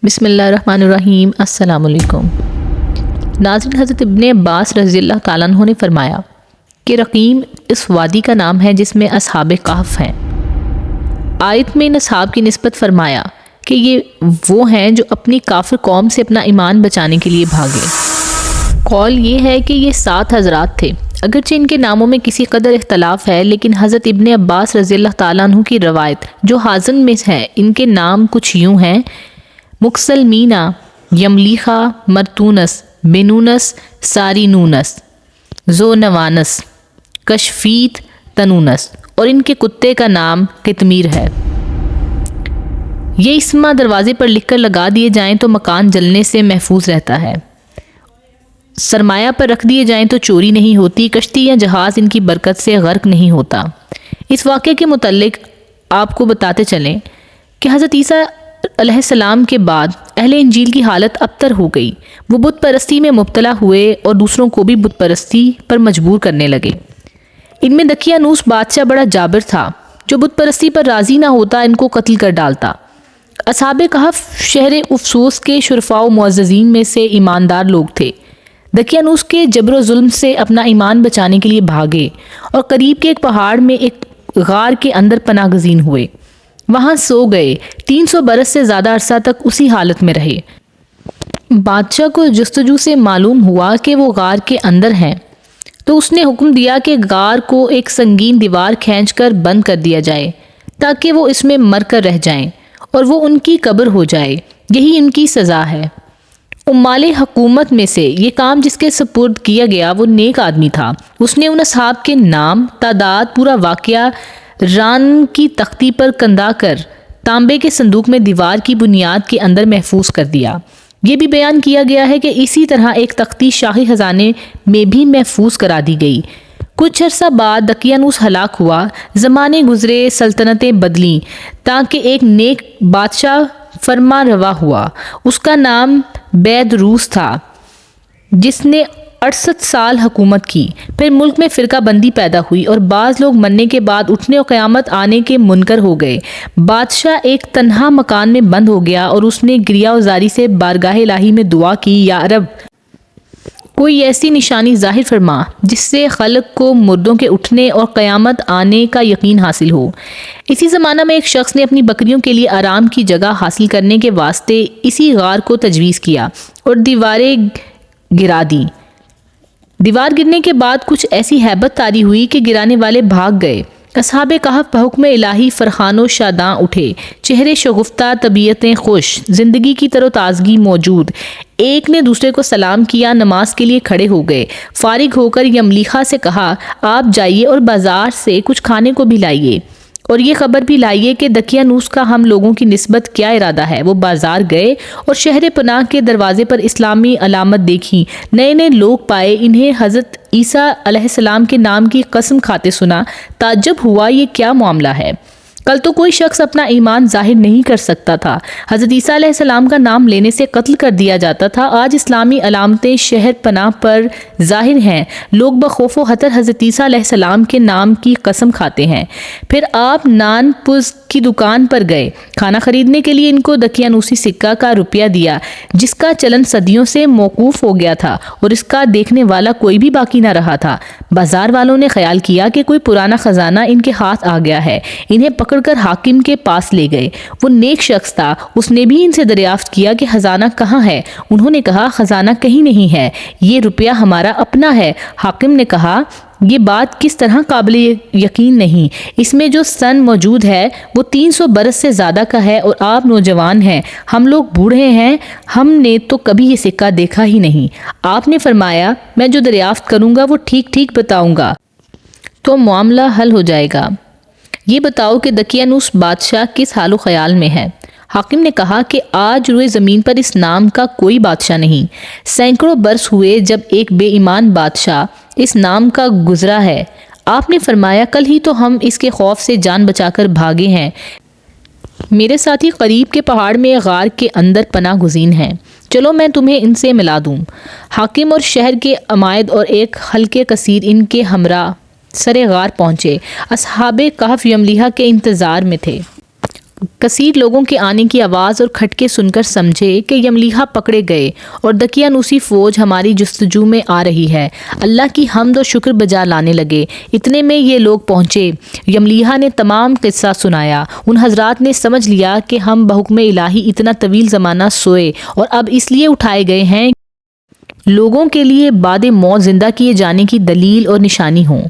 بسم اللہ الرحمن الرحیم۔ السلام علیکم ناظرین، حضرت ابن عباس رضی اللہ تعالیٰ عنہ نے فرمایا کہ رقیم اس وادی کا نام ہے جس میں اصحاب کہف ہیں۔ آیت میں ان اصحاب کی نسبت فرمایا کہ یہ وہ ہیں جو اپنی کافر قوم سے اپنا ایمان بچانے کے لیے بھاگے۔ قول یہ ہے کہ یہ 7 حضرات تھے، اگرچہ ان کے ناموں میں کسی قدر اختلاف ہے، لیکن حضرت ابن عباس رضی اللہ تعالیٰ عنہ کی روایت جو حازن میں ہے، ان کے نام کچھ یوں ہیں: مکسلمینہ، یملیخہ، مرتونس، بینونس، سارینونس، زونوانس، کشفیت، تنونس، اور ان کے کتے کا نام قطمیر ہے۔ یہ اسما دروازے پر لکھ کر لگا دیے جائیں تو مکان جلنے سے محفوظ رہتا ہے، سرمایہ پر رکھ دیے جائیں تو چوری نہیں ہوتی، کشتی یا جہاز ان کی برکت سے غرق نہیں ہوتا۔ اس واقعے کے متعلق آپ کو بتاتے چلیں کہ حضرت عیسیٰ علیہ السلام کے بعد اہل انجیل کی حالت ابتر ہو گئی۔ وہ بت پرستی میں مبتلا ہوئے اور دوسروں کو بھی بت پرستی پر مجبور کرنے لگے۔ ان میں دقیانوس بادشاہ بڑا جابر تھا، جو بت پرستی پر راضی نہ ہوتا ان کو قتل کر ڈالتا۔ اصحاب کہف شہر افسوس کے شرفاء و معززین میں سے ایماندار لوگ تھے۔ دقیانوس کے جبر و ظلم سے اپنا ایمان بچانے کے لیے بھاگے اور قریب کے ایک پہاڑ میں ایک غار کے اندر پناہ گزین ہوئے۔ وہاں سو گئے، 300 برس سے زیادہ عرصہ تک اسی حالت میں رہے۔ بادشاہ کو جستجو سے معلوم ہوا کہ وہ غار کے اندر ہیں، تو اس نے حکم دیا کہ غار کو ایک سنگین دیوار کھینچ کر بند کر دیا جائے تاکہ وہ اس میں مر کر رہ جائیں اور وہ ان کی قبر ہو جائے۔ یہی ان کی سزا ہے۔ عمال حکومت میں سے یہ کام جس کے سپرد کیا گیا وہ نیک آدمی تھا۔ اس نے ان اصحاب کے نام، تعداد، پورا واقعہ ران کی تختی پر کندہ کر تانبے کے صندوق میں دیوار کی بنیاد کے اندر محفوظ کر دیا۔ یہ بھی بیان کیا گیا ہے کہ اسی طرح ایک تختی شاہی خزانے میں بھی محفوظ کرا دی گئی۔ کچھ عرصہ بعد دقیانوس ہلاک ہوا، زمانے گزرے، سلطنتیں بدلیں، تاکہ ایک نیک بادشاہ فرما روا ہوا۔ اس کا نام بید روس تھا، جس نے 68 سال حکومت کی۔ پھر ملک میں فرقہ بندی پیدا ہوئی اور بعض لوگ مرنے کے بعد اٹھنے اور قیامت آنے کے منکر ہو گئے۔ بادشاہ ایک تنہا مکان میں بند ہو گیا اور اس نے گریہ و زاری سے بارگاہ الہی میں دعا کی، یا رب کوئی ایسی نشانی ظاہر فرما جس سے خلق کو مردوں کے اٹھنے اور قیامت آنے کا یقین حاصل ہو۔ اسی زمانہ میں ایک شخص نے اپنی بکریوں کے لیے آرام کی جگہ حاصل کرنے کے واسطے اسی غار کو تجویز کیا اور دیواریں گرا دیں۔ دیوار گرنے کے بعد کچھ ایسی ہیبت طاری ہوئی کہ گرانے والے بھاگ گئے۔ اصحاب کہف بحکم الہی فرحان و شاداں اٹھے، چہرے شگفتہ، طبیعتیں خوش، زندگی کی تر و تازگی موجود۔ ایک نے دوسرے کو سلام کیا، نماز کے لیے کھڑے ہو گئے۔ فارغ ہو کر یملیخہ سے کہا، آپ جائیے اور بازار سے کچھ کھانے کو بھی لائیے، اور یہ خبر بھی لائیے کہ دقیانوس کا ہم لوگوں کی نسبت کیا ارادہ ہے۔ وہ بازار گئے اور شہر پناہ کے دروازے پر اسلامی علامت دیکھی، نئے نئے لوگ پائے، انہیں حضرت عیسیٰ علیہ السلام کے نام کی قسم کھاتے سنا۔ تعجب ہوا، یہ کیا معاملہ ہے؟ کل تو کوئی شخص اپنا ایمان ظاہر نہیں کر سکتا تھا، حضرت عیسیٰ علیہ السلام کا نام لینے سے قتل کر دیا جاتا تھا۔ آج اسلامی علامتیں شہر پناہ پر ظاہر ہیں، لوگ بخوف و خطر حضرت عیسیٰ علیہ السلام کے نام کی قسم کھاتے ہیں۔ پھر آپ نان پز کی دکان پر گئے، کھانا خریدنے کے لیے ان کو دقیانوسی سکہ کا روپیہ دیا، جس کا چلن صدیوں سے موقوف ہو گیا تھا اور اس کا دیکھنے والا کوئی بھی باقی نہ رہا تھا۔ بازار والوں نے خیال کیا کہ کوئی پرانا خزانہ ان کے ہاتھ آ گیا ہے، انہیں پکڑ کر حاکم کے پاس لے گئے۔ وہ نیک شخص تھا، اس نے بھی ان سے دریافت کیا کہ خزانہ کہاں ہے۔ انہوں نے کہا، خزانہ کہیں نہیں ہے، یہ روپیہ ہمارا اپنا ہے۔ حاکم نے کہا، یہ بات کس طرح قابل یقین نہیں، اس میں جو سن موجود ہے وہ 300 برس سے زیادہ کا ہے اور آپ نوجوان ہیں، ہم لوگ بوڑھے ہیں، ہم نے تو کبھی یہ سکہ دیکھا ہی نہیں۔ آپ نے فرمایا، میں جو دریافت کروں گا وہ ٹھیک ٹھیک بتاؤں گا تو معاملہ حل ہو جائے گا۔ یہ بتاؤ کہ دقیانوس بادشاہ کس حال و خیال میں ہے۔ حاکم نے کہا کہ آج روئے زمین پر اس نام کا کوئی بادشاہ نہیں۔ سینکڑوں برس ہوئے جب ایک بے ایمان بادشاہ اس نام کا گزرا ہے۔ آپ نے فرمایا، کل ہی تو ہم اس کے خوف سے جان بچا کر بھاگے ہیں۔ میرے ساتھی قریب کے پہاڑ میں غار کے اندر پناہ گزین ہیں، چلو میں تمہیں ان سے ملا دوں۔ حاکم اور شہر کے عمائد اور ایک حلقے کثیر ان کے ہمراہ سرے غار پہنچے۔ اصحاب کہف یملیحہ کے انتظار میں تھے۔ کثیر لوگوں کے آنے کی آواز اور کھٹکے سن کر سمجھے کہ یملیحہ پکڑے گئے اور دقیانوسی فوج ہماری جستجو میں آ رہی ہے۔ اللہ کی حمد و شکر بجا لانے لگے۔ اتنے میں یہ لوگ پہنچے۔ یملیحہ نے تمام قصہ سنایا۔ ان حضرات نے سمجھ لیا کہ ہم بحکم الہی اتنا طویل زمانہ سوئے اور اب اس لیے اٹھائے گئے ہیں لوگوں کے لیے بعد موت زندہ کیے جانے کی دلیل اور نشانی ہوں۔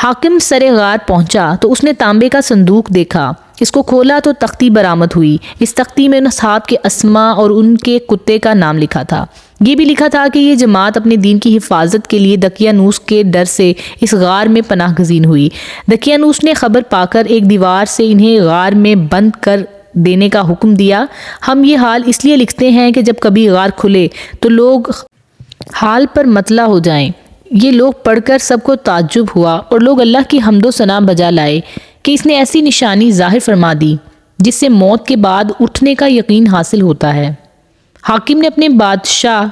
حاکم سر غار پہنچا تو اس نے تانبے کا صندوق دیکھا۔ اس کو کھولا تو تختی برآمد ہوئی۔ اس تختی میں ان اصحاب کے اسما اور ان کے کتے کا نام لکھا تھا۔ یہ بھی لکھا تھا کہ یہ جماعت اپنے دین کی حفاظت کے لیے دقیانوس کے ڈر سے اس غار میں پناہ گزین ہوئی۔ دقیانوس نے خبر پا کر ایک دیوار سے انہیں غار میں بند کر دینے کا حکم دیا۔ ہم یہ حال اس لیے لکھتے ہیں کہ جب کبھی غار کھلے تو لوگ حال پر مطلع ہو جائیں۔ یہ لوگ پڑھ کر سب کو تعجب ہوا اور لوگ اللہ کی حمد و ثنا بجا لائے کہ اس نے ایسی نشانی ظاہر فرما دی جس سے موت کے بعد اٹھنے کا یقین حاصل ہوتا ہے۔ حاکم نے اپنے بادشاہ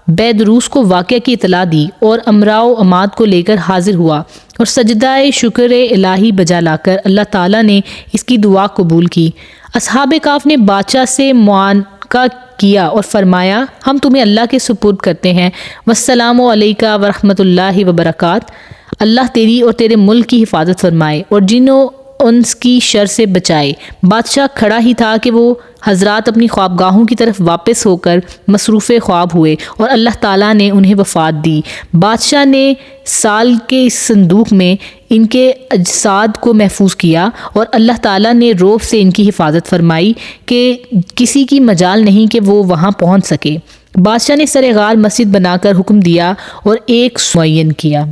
بیدروس کو واقعہ کی اطلاع دی اور امراء و اماد کو لے کر حاضر ہوا اور سجدہ شکر الہی بجا لا کر اللہ تعالیٰ نے اس کی دعا قبول کی۔ اصحاب کہف نے بادشاہ سے معانقہ کیا اور فرمایا ہم تمہیں اللہ کے سپرد کرتے ہیں۔ والسلام علیکہ ورحمۃ اللہ وبرکاتہ۔ اللہ تیری اور تیرے ملک کی حفاظت فرمائے اور جنوں انس کی شر سے بچائے۔ بادشاہ کھڑا ہی تھا کہ وہ حضرات اپنی خوابگاہوں کی طرف واپس ہو کر مصروف خواب ہوئے اور اللہ تعالیٰ نے انہیں وفات دی۔ بادشاہ نے سال کے اس صندوق میں ان کے اجساد کو محفوظ کیا اور اللہ تعالیٰ نے روب سے ان کی حفاظت فرمائی کہ کسی کی مجال نہیں کہ وہ وہاں پہنچ سکے۔ بادشاہ نے سر غار مسجد بنا کر حکم دیا اور ایک معین کیا۔